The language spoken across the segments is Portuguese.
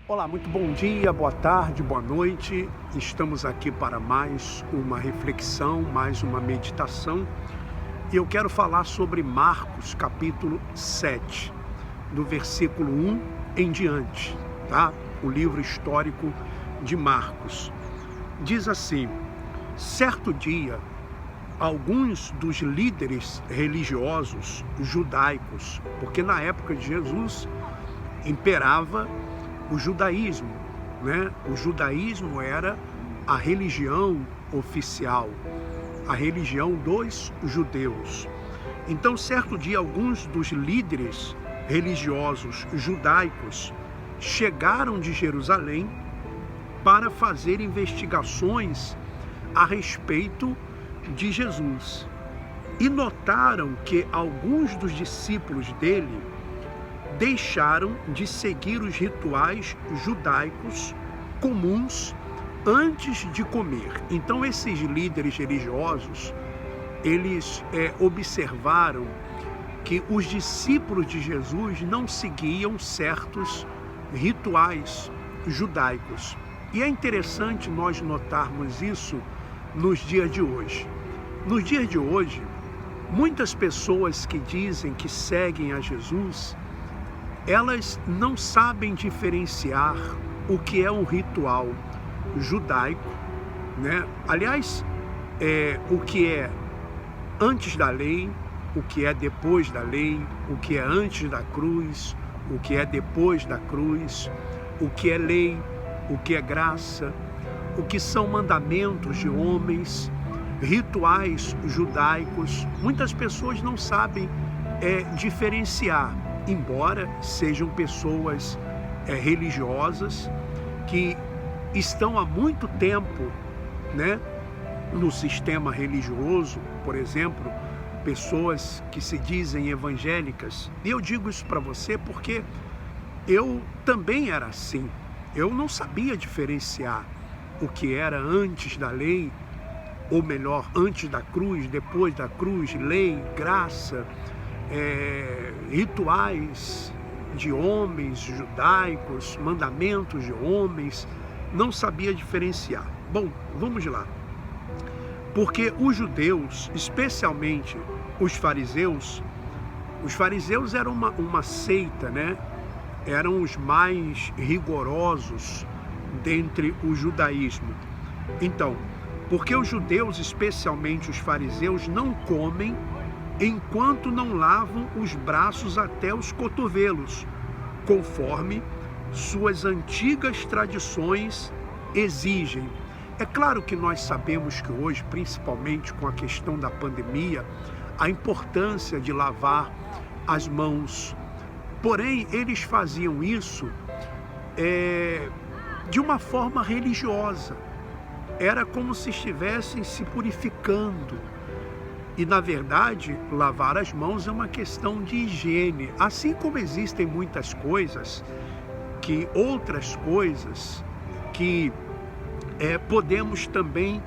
Olá, muito bom dia, boa tarde, boa noite. Estamos aqui para mais uma reflexão, mais uma meditação. E eu quero falar sobre Marcos, capítulo 7, do versículo 1 em diante, tá? O livro histórico de Marcos. Diz assim: certo dia, alguns dos líderes religiosos judaicos, porque na época de Jesus imperava o judaísmo, né? O judaísmo era a religião oficial, a religião dos judeus. Então, certo dia, alguns dos líderes religiosos judaicos chegaram de Jerusalém para fazer investigações a respeito de Jesus. E notaram que alguns dos discípulos dele deixaram de seguir os rituais judaicos comuns antes de comer. Então esses líderes religiosos, eles observaram que os discípulos de Jesus não seguiam certos rituais judaicos. E é interessante nós notarmos isso nos dias de hoje. Nos dias de hoje, muitas pessoas que dizem que seguem a Jesus, elas não sabem diferenciar o que é um ritual judaico, né? Aliás, o que é antes da lei, o que é depois da lei, o que é antes da cruz, o que é depois da cruz, o que é lei, o que é graça, o que são mandamentos de homens, rituais judaicos. Muitas pessoas não sabem diferenciar, embora sejam pessoas religiosas que estão há muito tempo, né, no sistema religioso. Por exemplo, pessoas que se dizem evangélicas. E eu digo isso para você porque eu também era assim. Eu não sabia diferenciar o que era antes da lei, ou melhor, antes da cruz, depois da cruz, lei, graça, rituais de homens judaicos, mandamentos de homens, não sabia diferenciar. Bom, vamos lá. Porque os judeus, especialmente os fariseus eram uma seita, né? Eram os mais rigorosos dentre o judaísmo. Então, porque os judeus, especialmente os fariseus, não comem enquanto não lavam os braços até os cotovelos, conforme suas antigas tradições exigem. É claro que nós sabemos que hoje, principalmente com a questão da pandemia, a importância de lavar as mãos. Porém, eles faziam isso de uma forma religiosa. Era como se estivessem se purificando. E, na verdade, lavar as mãos é uma questão de higiene. Assim como existem muitas coisas, outras coisas que podemos também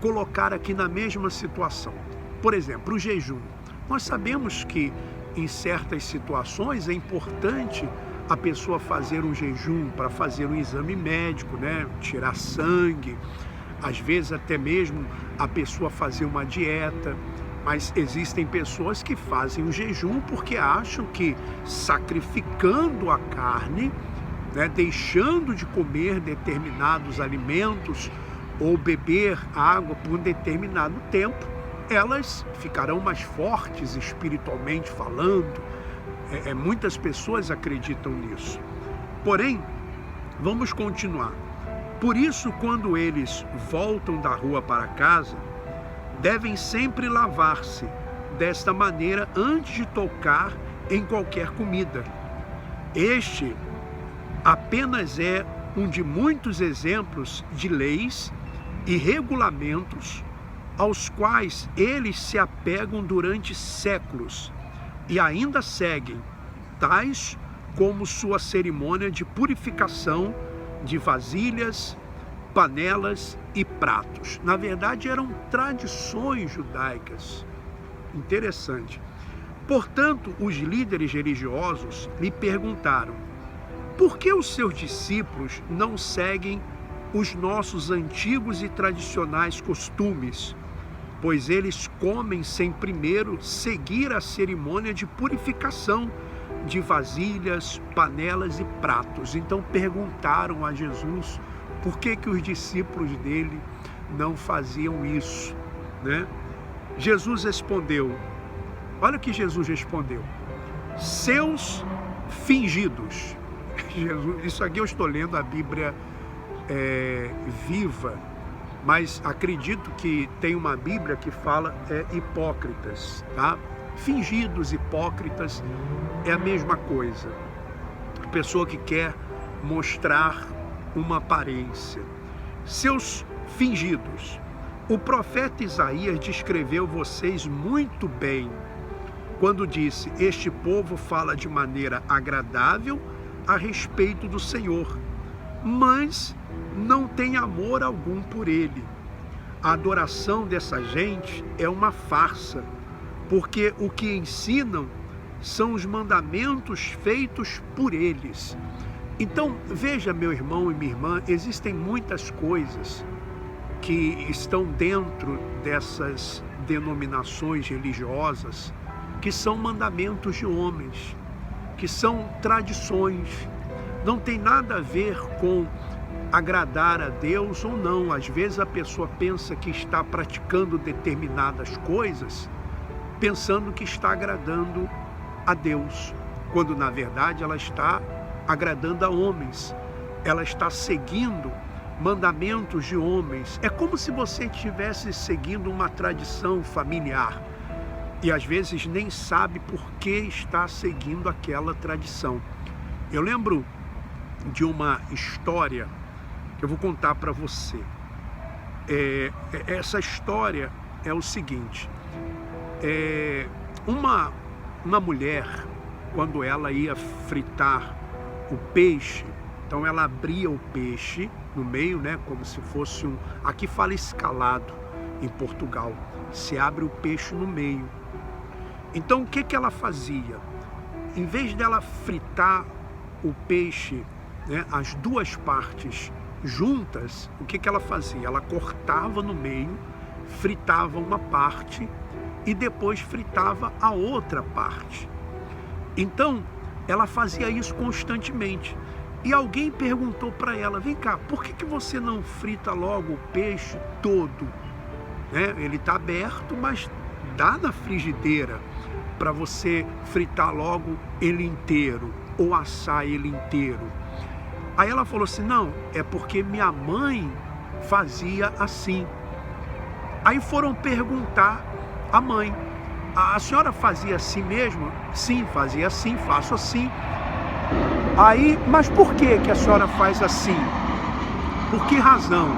colocar aqui na mesma situação. Por exemplo, o jejum. Nós sabemos que em certas situações é importante a pessoa fazer um jejum para fazer um exame médico, né? Tirar sangue. Às vezes até mesmo a pessoa fazer uma dieta, mas existem pessoas que fazem o jejum porque acham que sacrificando a carne, né, deixando de comer determinados alimentos ou beber água por um determinado tempo, elas ficarão mais fortes espiritualmente falando. Muitas pessoas acreditam nisso. Porém, vamos continuar. Por isso, quando eles voltam da rua para casa, devem sempre lavar-se desta maneira antes de tocar em qualquer comida. Este apenas é um de muitos exemplos de leis e regulamentos aos quais eles se apegam durante séculos e ainda seguem, tais como sua cerimônia de purificação de vasilhas, panelas e pratos. Na verdade, eram tradições judaicas. Interessante. Portanto, os líderes religiosos lhe perguntaram: por que os seus discípulos não seguem os nossos antigos e tradicionais costumes? Pois eles comem sem primeiro seguir a cerimônia de purificação de vasilhas, panelas e pratos. Então perguntaram a Jesus por que os discípulos dele não faziam isso, né? Jesus respondeu, olha o que Jesus respondeu: seus fingidos. Jesus, isso aqui eu estou lendo a Bíblia viva, mas acredito que tem uma Bíblia que fala hipócritas, tá? Fingidos, hipócritas, é a mesma coisa. A pessoa que quer mostrar uma aparência. Seus fingidos. O profeta Isaías descreveu vocês muito bem quando disse: este povo fala de maneira agradável a respeito do Senhor, mas não tem amor algum por ele. A adoração dessa gente é uma farsa, porque o que ensinam são os mandamentos feitos por eles. Então, veja, meu irmão e minha irmã, existem muitas coisas que estão dentro dessas denominações religiosas que são mandamentos de homens, que são tradições, não tem nada a ver com agradar a Deus ou não. Às vezes a pessoa pensa que está praticando determinadas coisas, pensando que está agradando a Deus, quando na verdade ela está agradando a homens, ela está seguindo mandamentos de homens. É como se você estivesse seguindo uma tradição familiar e às vezes nem sabe por que está seguindo aquela tradição. Eu lembro de uma história que eu vou contar para você. Essa história é o seguinte: uma mulher, quando ela ia fritar o peixe, então ela abria o peixe no meio, né, como se fosse aqui fala escalado em Portugal, se abre o peixe no meio. Então o que ela fazia? Em vez dela fritar o peixe, né, as duas partes juntas, o que ela fazia? Ela cortava no meio, fritava uma parte e depois fritava a outra parte. Então ela fazia isso constantemente. E alguém perguntou para ela: vem cá, por que você não frita logo o peixe todo? Né? Ele está aberto, mas dá na frigideira para você fritar logo ele inteiro ou assar ele inteiro. Aí ela falou assim: não, é porque minha mãe fazia assim. Aí foram perguntar à mãe: a senhora fazia assim mesmo? Sim, fazia assim, faço assim. Aí, mas por que a senhora faz assim? Por que razão?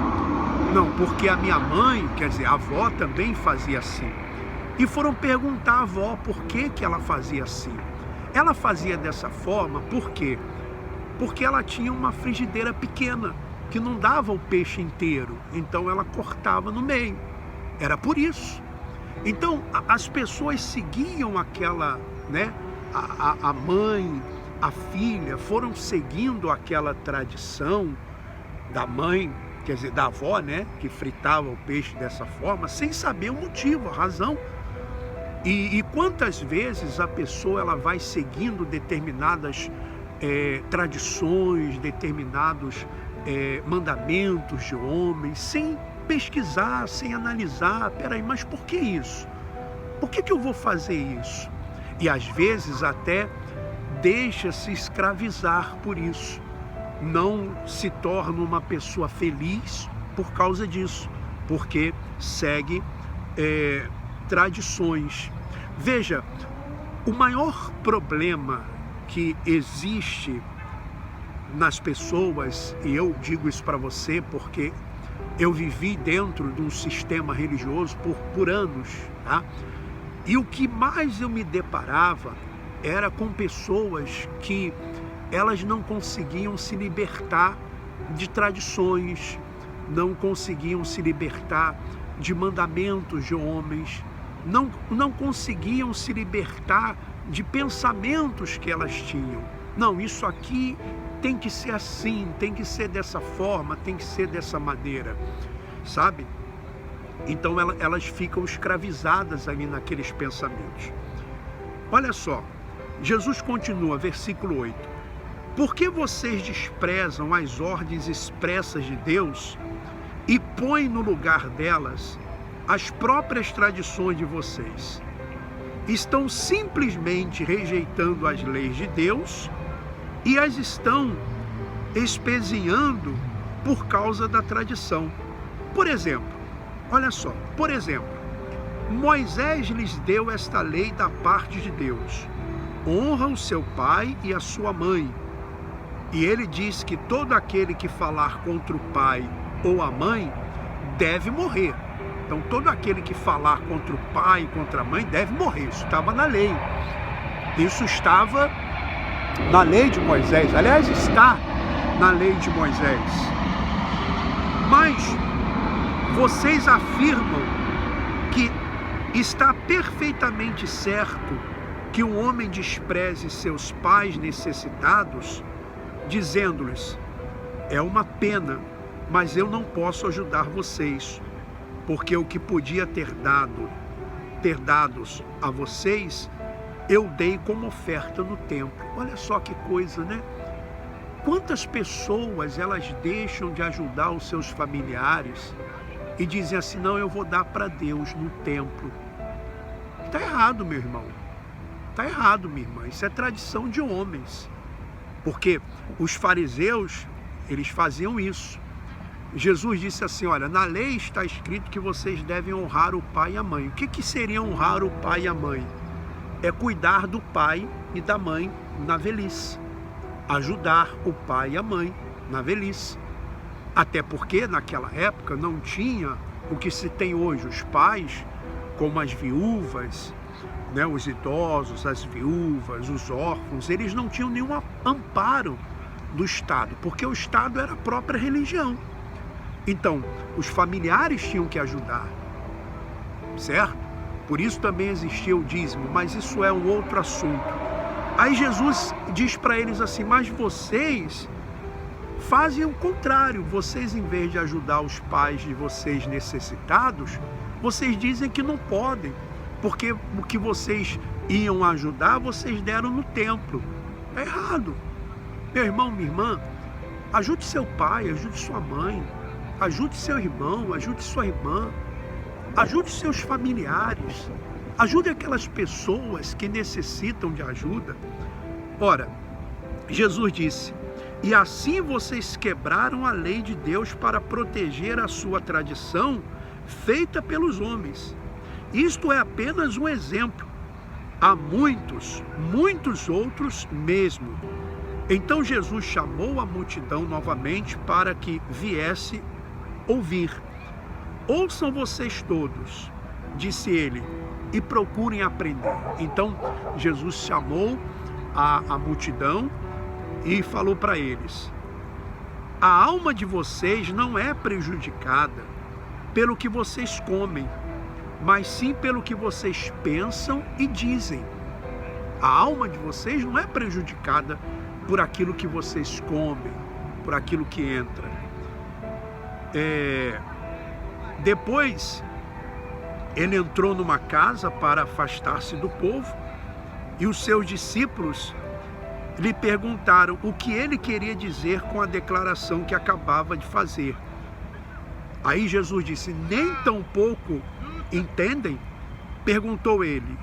Não, porque a minha mãe, quer dizer, a avó também fazia assim. E foram perguntar à avó por que ela fazia assim. Ela fazia dessa forma, por quê? Porque ela tinha uma frigideira pequena, que não dava o peixe inteiro, então ela cortava no meio. Era por isso. Então, as pessoas seguiam aquela, né, a mãe, a filha, foram seguindo aquela tradição da mãe, quer dizer, da avó, né, que fritava o peixe dessa forma, sem saber o motivo, a razão. E quantas vezes a pessoa ela vai seguindo determinadas tradições, determinados mandamentos de homens, sem pesquisar, sem analisar. Peraí, mas por que isso? Por que eu vou fazer isso? E às vezes até deixa-se escravizar por isso. Não se torna uma pessoa feliz por causa disso, porque segue tradições. Veja, o maior problema que existe nas pessoas, e eu digo isso para você porque eu vivi dentro de um sistema religioso por anos, tá? E o que mais eu me deparava era com pessoas que elas não conseguiam se libertar de tradições, não conseguiam se libertar de mandamentos de homens, não conseguiam se libertar de pensamentos que elas tinham. Não, isso aqui tem que ser assim, tem que ser dessa forma, tem que ser dessa maneira, sabe? Então elas ficam escravizadas ali naqueles pensamentos. Olha só, Jesus continua, versículo 8. Por que vocês desprezam as ordens expressas de Deus e põem no lugar delas as próprias tradições de vocês? Estão simplesmente rejeitando as leis de Deus e as estão espezinhando por causa da tradição. Por exemplo, olha só, Moisés lhes deu esta lei da parte de Deus: honra o seu pai e a sua mãe. E ele diz que todo aquele que falar contra o pai ou a mãe deve morrer. Então todo aquele que falar contra o pai e contra a mãe deve morrer. Isso estava na lei. Isso estava na lei de Moisés. Aliás, está na lei de Moisés. Mas vocês afirmam que está perfeitamente certo que um homem despreze seus pais necessitados, dizendo-lhes: é uma pena, mas eu não posso ajudar vocês, porque o que podia ter dados a vocês, eu dei como oferta no templo. Olha só que coisa, né? Quantas pessoas elas deixam de ajudar os seus familiares e dizem assim: não, eu vou dar para Deus no templo. Está errado, meu irmão. Está errado, minha irmã. Isso é tradição de homens. Porque os fariseus, eles faziam isso. Jesus disse assim: olha, na lei está escrito que vocês devem honrar o pai e a mãe. O que seria honrar o pai e a mãe? É cuidar do pai e da mãe na velhice. Ajudar o pai e a mãe na velhice. Até porque naquela época não tinha o que se tem hoje. Os pais, como as viúvas, né, os idosos, as viúvas, os órfãos, eles não tinham nenhum amparo do Estado, porque o Estado era a própria religião. Então, os familiares tinham que ajudar, certo? Por isso também existia o dízimo, mas isso é um outro assunto. Aí Jesus diz para eles assim: mas vocês fazem o contrário. Vocês, em vez de ajudar os pais de vocês necessitados, vocês dizem que não podem, porque o que vocês iam ajudar, vocês deram no templo. É errado. Meu irmão, minha irmã, ajude seu pai, ajude sua mãe, ajude seu irmão, ajude sua irmã, ajude seus familiares, ajude aquelas pessoas que necessitam de ajuda. Ora, Jesus disse: e assim vocês quebraram a lei de Deus para proteger a sua tradição feita pelos homens. Isto é apenas um exemplo. Há muitos, muitos outros mesmo. Então Jesus chamou a multidão novamente para que viesse ouvir. Ouçam vocês todos, disse ele, e procurem aprender. Então Jesus chamou a multidão e falou para eles: a alma de vocês não é prejudicada pelo que vocês comem, mas sim pelo que vocês pensam e dizem. A alma de vocês não é prejudicada por aquilo que vocês comem, por aquilo que entra. Depois, ele entrou numa casa para afastar-se do povo, e os seus discípulos lhe perguntaram o que ele queria dizer com a declaração que acabava de fazer. Aí Jesus disse: nem tampouco entendem? Perguntou ele: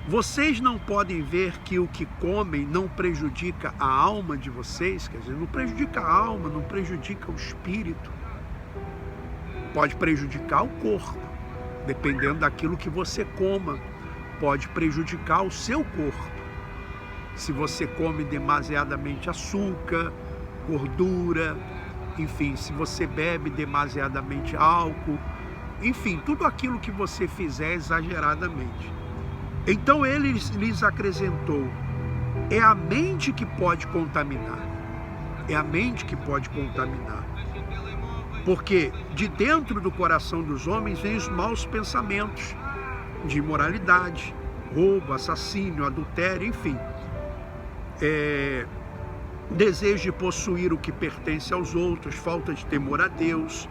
vocês não podem ver que o que comem não prejudica a alma de vocês? Quer dizer, não prejudica a alma, não prejudica o espírito. Pode prejudicar o corpo, dependendo daquilo que você coma. Pode prejudicar o seu corpo. Se você come demasiadamente açúcar, gordura, enfim, se você bebe demasiadamente álcool, enfim, tudo aquilo que você fizer exageradamente. Então ele lhes acrescentou: é a mente que pode contaminar. É a mente que pode contaminar. Porque de dentro do coração dos homens vêm os maus pensamentos de imoralidade, roubo, assassínio, adultério, enfim. desejo de possuir o que pertence aos outros, falta de temor a Deus,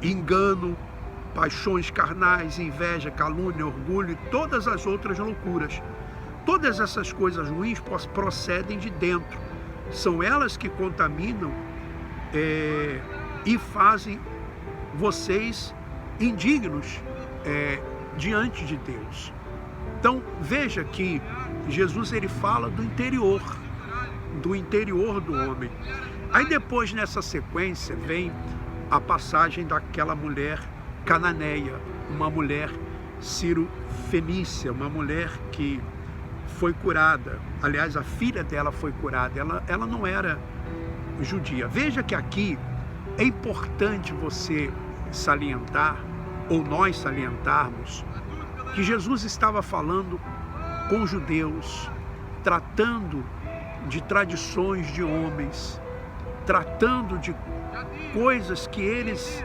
engano, paixões carnais, inveja, calúnia, orgulho e todas as outras loucuras. Todas essas coisas ruins procedem de dentro. São elas que contaminam e fazem vocês indignos diante de Deus. Então veja que Jesus ele fala do interior do homem. Aí depois nessa sequência vem a passagem daquela mulher cananeia, uma mulher ciro-fenícia, uma mulher que foi curada. Aliás, a filha dela foi curada, ela não era judia. Veja que aqui é importante você salientar, ou nós salientarmos, que Jesus estava falando com judeus, tratando de tradições de homens, tratando de coisas que eles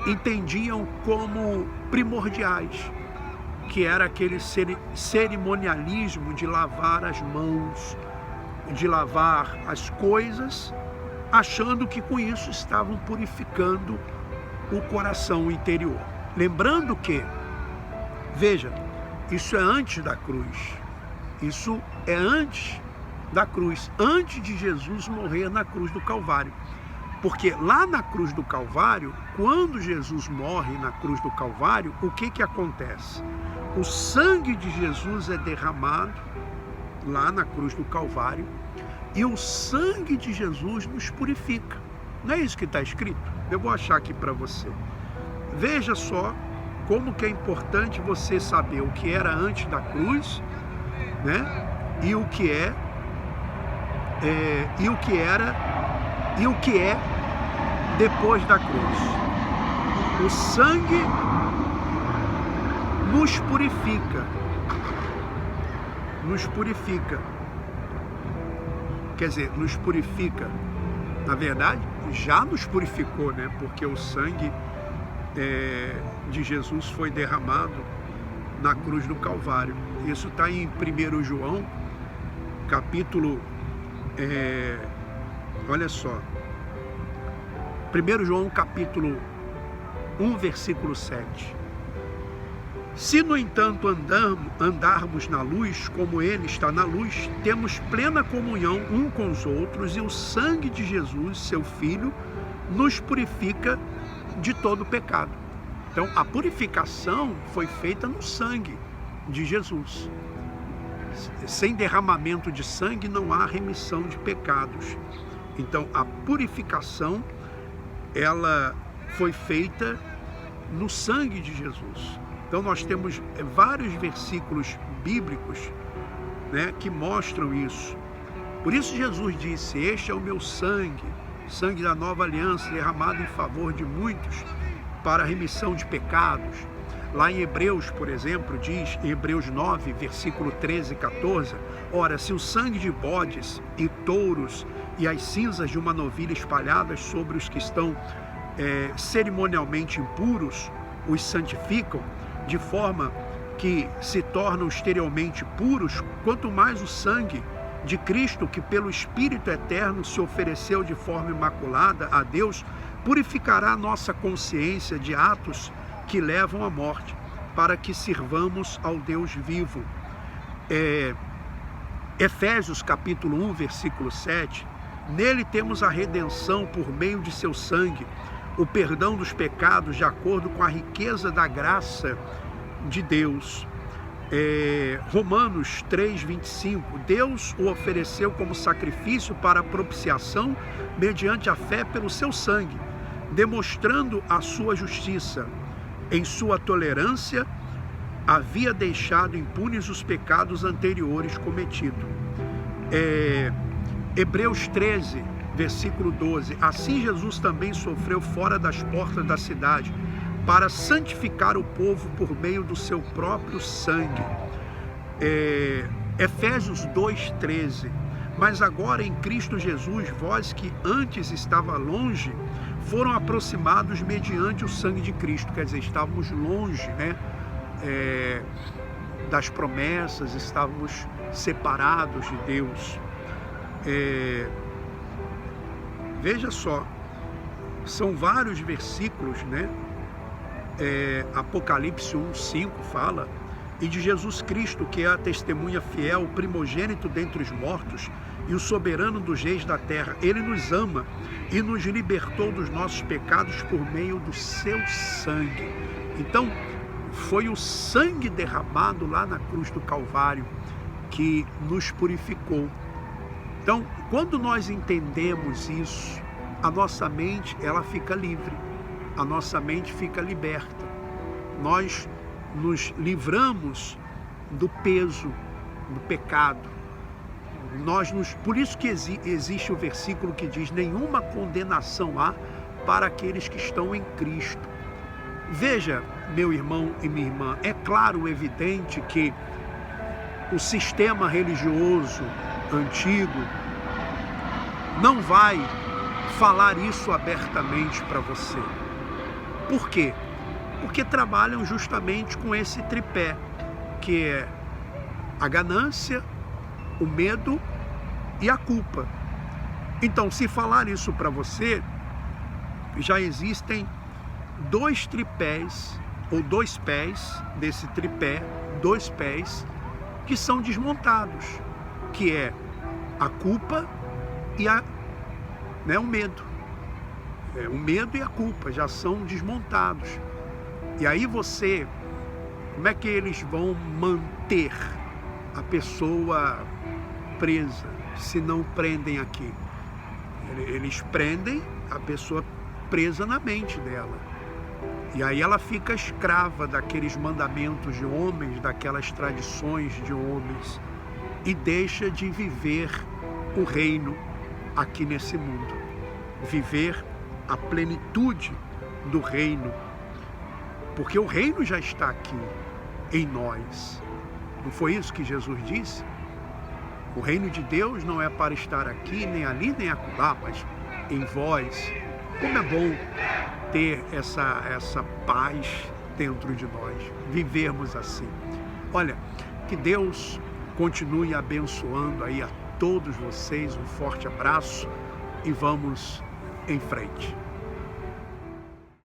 entendiam como primordiais, que era aquele cerimonialismo de lavar as mãos, de lavar as coisas, achando que com isso estavam purificando o coração interior. Lembrando que, veja, isso é antes da cruz, isso é antes da cruz, antes de Jesus morrer na cruz do Calvário. Porque lá na cruz do Calvário, quando Jesus morre na cruz do Calvário, o que acontece? O sangue de Jesus é derramado lá na cruz do Calvário e o sangue de Jesus nos purifica. Não é isso que está escrito? Eu vou achar aqui para você. Veja só como que é importante você saber o que era antes da cruz, né? E o que era e o que é depois da cruz. O sangue nos purifica. Nos purifica. Quer dizer, nos purifica. Na verdade, já nos purificou, né? Porque o sangue de Jesus foi derramado na cruz do Calvário. Isso está em 1 João, capítulo... olha só. 1 João capítulo 1, versículo 7. Se, no entanto, andarmos na luz, como Ele está na luz, temos plena comunhão um com os outros, e o sangue de Jesus, seu Filho, nos purifica de todo pecado. Então, a purificação foi feita no sangue de Jesus. Sem derramamento de sangue não há remissão de pecados. Então, a purificação ela foi feita no sangue de Jesus. Então nós temos vários versículos bíblicos, né, que mostram isso. Por isso Jesus disse: este é o meu sangue, sangue da nova aliança, derramado em favor de muitos para a remissão de pecados. Lá em Hebreus, por exemplo, diz, em Hebreus 9, versículo 13 e 14, ora, se o sangue de bodes e touros e as cinzas de uma novilha espalhadas sobre os que estão cerimonialmente impuros os santificam, de forma que se tornam exteriormente puros, quanto mais o sangue de Cristo, que pelo Espírito eterno se ofereceu de forma imaculada a Deus, purificará a nossa consciência de atos que levam à morte, para que sirvamos ao Deus vivo. Efésios capítulo 1, versículo 7, nele temos a redenção por meio de seu sangue, o perdão dos pecados de acordo com a riqueza da graça de Deus. Romanos 3, 25, Deus o ofereceu como sacrifício para a propiciação mediante a fé pelo seu sangue, demonstrando a sua justiça. Em sua tolerância, havia deixado impunes os pecados anteriores cometidos. Hebreus 13, versículo 12, assim Jesus também sofreu fora das portas da cidade, para santificar o povo por meio do seu próprio sangue. Efésios 2,13, mas agora em Cristo Jesus, vós que antes estava longe, foram aproximados mediante o sangue de Cristo. Quer dizer, estávamos longe, né, das promessas, estávamos separados de Deus. Veja só, são vários versículos, né? Apocalipse 1:5 fala, e de Jesus Cristo, que é a testemunha fiel, o primogênito dentre os mortos e o soberano dos reis da terra. Ele nos ama e nos libertou dos nossos pecados por meio do seu sangue. Então, foi o sangue derramado lá na cruz do Calvário que nos purificou. Então, quando nós entendemos isso, a nossa mente, ela fica livre, a nossa mente fica liberta. Nós nos livramos do peso, do pecado. Por isso que existe o versículo que diz: nenhuma condenação há para aqueles que estão em Cristo. Veja, meu irmão e minha irmã, é claro, evidente que o sistema religioso antigo não vai falar isso abertamente para você. Por quê? Porque trabalham justamente com esse tripé, que é a ganância, o medo e a culpa. Então, se falar isso para você, já existem dois tripés, ou dois pés desse tripé, dois pés, que são desmontados, que é a culpa e o medo. O medo e a culpa já são desmontados. E aí como é que eles vão manter a pessoa presa se não prendem aqui? Eles prendem a pessoa presa na mente dela. E aí ela fica escrava daqueles mandamentos de homens, daquelas tradições de homens, e deixa de viver o reino aqui nesse mundo. Viver a plenitude do reino. Porque o reino já está aqui, em nós. Não foi isso que Jesus disse? O reino de Deus não é para estar aqui, nem ali, nem acolá, mas em vós. Como é bom ter essa paz dentro de nós, vivermos assim. Olha, que Deus continue abençoando aí a todos vocês, um forte abraço e vamos em frente.